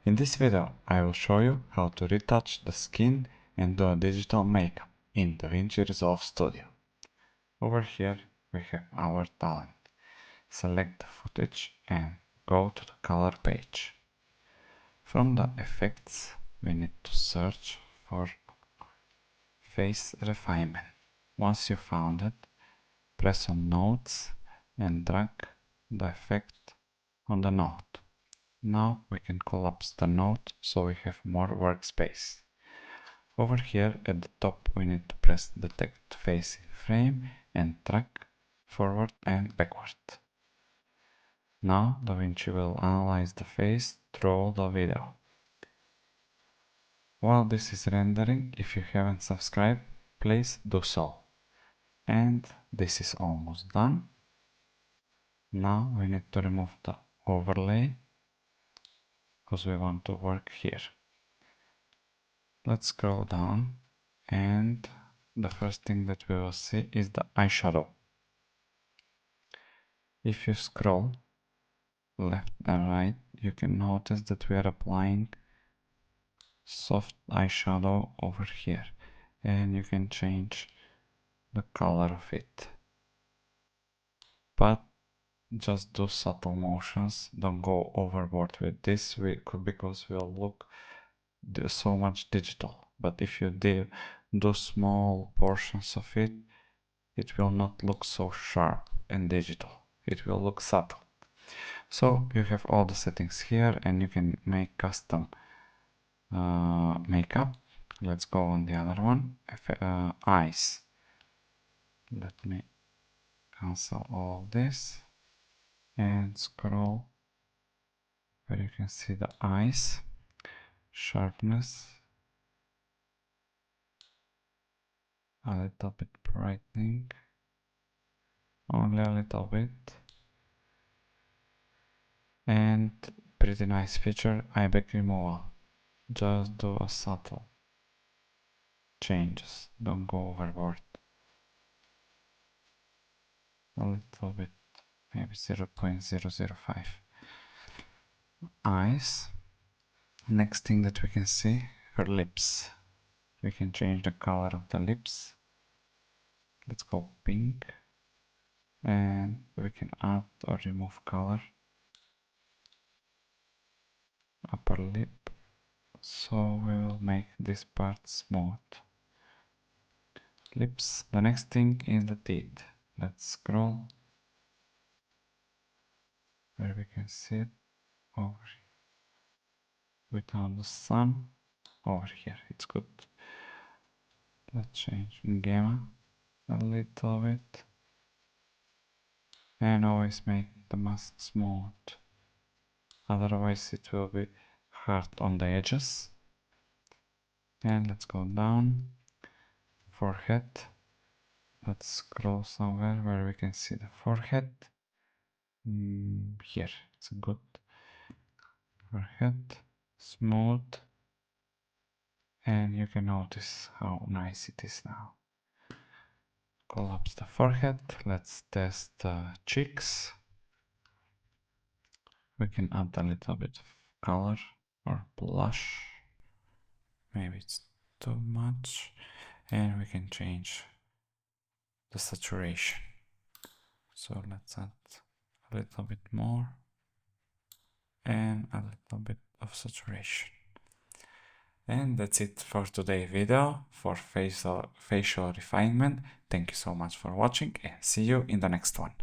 In this video, I will show you how to retouch the skin and do a digital makeup in DaVinci Resolve Studio. Over here we have our talent. Select the footage and go to the color page. From the effects, we need to search for Face Refinement. Once you found it, press on Notes and drag the effect on the node. Now we can collapse the node so we have more workspace. Over here at the top we need to press Detect Face in Frame and drag forward and backward. Now DaVinci will analyze the face through the video. While this is rendering, if you haven't subscribed, please do so. And this is almost done. Now we need to remove the overlay because we want to work here. Let's scroll down and the first thing that we will see is the eyeshadow. If you scroll left and right, you can notice that we are applying soft eyeshadow over here, and you can change the color of it. But just do subtle motions, don't go overboard with this because we'll look so much digital. But if you do small portions of it, it will not look so sharp and digital. It will look subtle. So you have all the settings here and you can make custom makeup. Let's go on the other one. Eyes. Let me cancel all this and scroll where you can see the eyes. Sharpness. A little bit brightening. Only a little bit. And pretty nice feature, eye bag removal. Just do a subtle changes, don't go overboard. A little bit, maybe 0.005. Eyes. Next thing that we can see, her lips. We can change the color of the lips. Let's go pink. And we can add or remove color. Upper lip. So we will make this part smooth. Lips. The next thing is the teeth. Let's scroll where we can see it over here. Without the sun, over here, it's good. Let's change gamma a little bit and always make the mask smooth, otherwise it will be hard on the edges. And let's go down. Forehead. Let's scroll somewhere where we can see the forehead. Here, it's a good forehead, smooth, and you can notice how nice it is now. Collapse the forehead. Let's test the cheeks. We can add a little bit of color or blush. Maybe it's too much. And we can change the saturation. So let's add a little bit more and a little bit of saturation. And that's it for today's video for facial refinement. Thank you so much for watching and see you in the next one.